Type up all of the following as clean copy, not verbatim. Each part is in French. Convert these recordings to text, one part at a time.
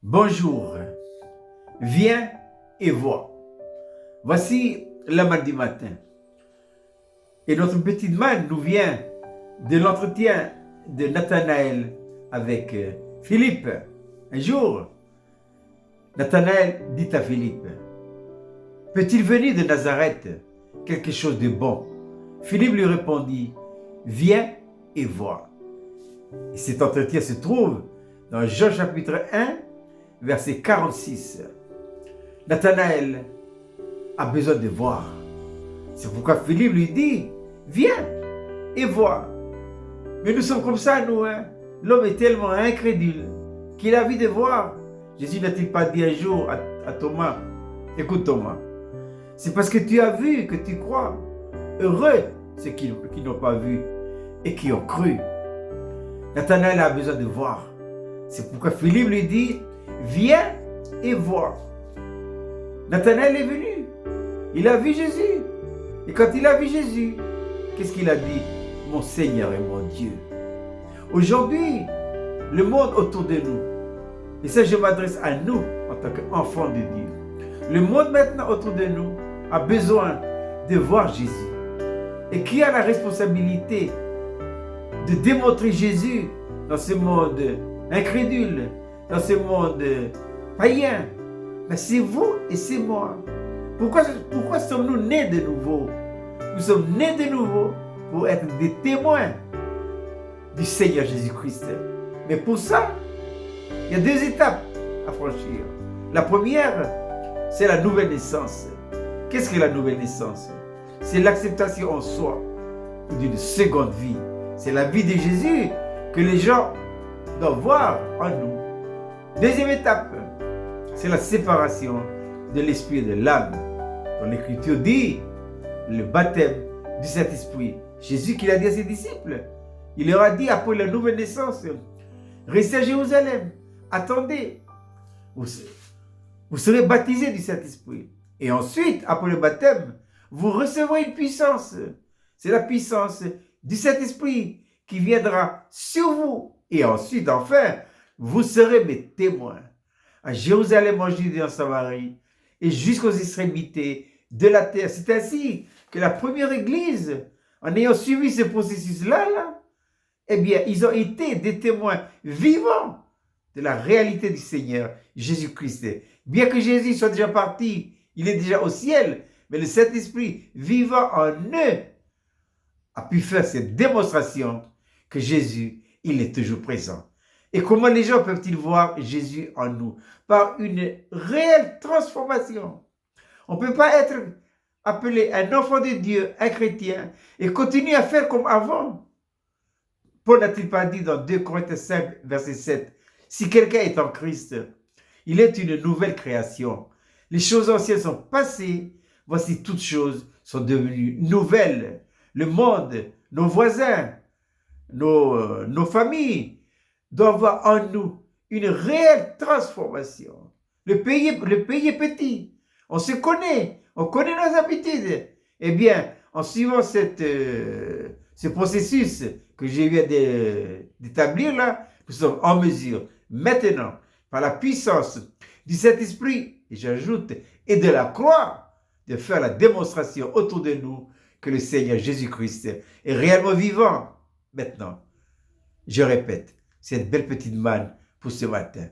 Bonjour, viens et vois. Voici la manne du matin. Et notre petite manne nous vient de l'entretien de Nathanaël avec Philippe. Un jour, Nathanaël dit à Philippe, peut-il venir de Nazareth quelque chose de bon? Philippe lui répondit, viens et vois. Et cet entretien se trouve dans Jean chapitre 1, verset 46. Nathanaël a besoin de voir. C'est pourquoi Philippe lui dit, viens et vois. Mais nous sommes comme ça, nous. L'homme est tellement incrédule qu'il a envie de voir. Jésus n'a-t-il pas dit un jour à Thomas, écoute Thomas, c'est parce que tu as vu que tu crois. Heureux ceux qui n'ont pas vu et qui ont cru. Nathanaël a besoin de voir. C'est pourquoi Philippe lui dit, viens et vois. Nathanaël est venu. Il a vu Jésus. Et quand il a vu Jésus, qu'est-ce qu'il a dit? Mon Seigneur et mon Dieu. Aujourd'hui, le monde autour de nous, et ça je m'adresse à nous en tant qu'enfants de Dieu, le monde maintenant autour de nous a besoin de voir Jésus. Et qui a la responsabilité de démontrer Jésus dans ce monde incrédule, dans ce monde païen? Mais c'est vous et c'est moi. Pourquoi sommes-nous nés de nouveau? Nous sommes nés de nouveau pour être des témoins du Seigneur Jésus-Christ. Mais pour ça, il y a deux étapes à franchir. La première, c'est la nouvelle naissance. Qu'est-ce que la nouvelle naissance? C'est l'acceptation en soi d'une seconde vie. C'est la vie de Jésus que les gens doivent voir en nous. Deuxième étape, c'est la séparation de l'esprit et de l'âme. Dans l'Écriture dit, le baptême du Saint-Esprit. Jésus qui l'a dit à ses disciples, il leur a dit après la nouvelle naissance, restez à Jérusalem, attendez, vous serez baptisés du Saint-Esprit. Et ensuite, après le baptême, vous recevrez une puissance. C'est la puissance du Saint-Esprit qui viendra sur vous. Et ensuite, enfin, vous serez mes témoins à Jérusalem, en Judée, en Samarie et jusqu'aux extrémités de la terre. C'est ainsi que la première église, en ayant suivi ce processus-là, eh bien, ils ont été des témoins vivants de la réalité du Seigneur Jésus-Christ. Bien que Jésus soit déjà parti, il est déjà au ciel, mais le Saint-Esprit vivant en eux a pu faire cette démonstration que Jésus, il est toujours présent. Et comment les gens peuvent-ils voir Jésus en nous? Par une réelle transformation. On ne peut pas être appelé un enfant de Dieu, un chrétien, et continuer à faire comme avant. Paul n'a-t-il pas dit dans 2 Corinthiens 5, verset 7, si quelqu'un est en Christ, il est une nouvelle création. Les choses anciennes sont passées, voici toutes choses sont devenues nouvelles. Le monde, nos voisins, nos familles doivent voir en nous une réelle transformation. Le pays est petit. On se connaît. On connaît nos habitudes. Eh bien, en suivant ce processus que je viens d'établir là, nous sommes en mesure, maintenant, par la puissance du Saint-Esprit, et j'ajoute, et de la croix, de faire la démonstration autour de nous que le Seigneur Jésus-Christ est réellement vivant. Maintenant, je répète, cette belle petite manne pour ce matin.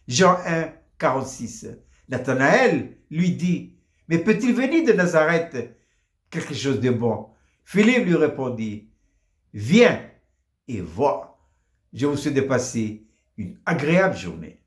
Jean 1, 46. Nathanaël lui dit, mais peut-il venir de Nazareth quelque chose de bon? Philippe lui répondit, viens et vois. Je vous souhaite de passer une agréable journée.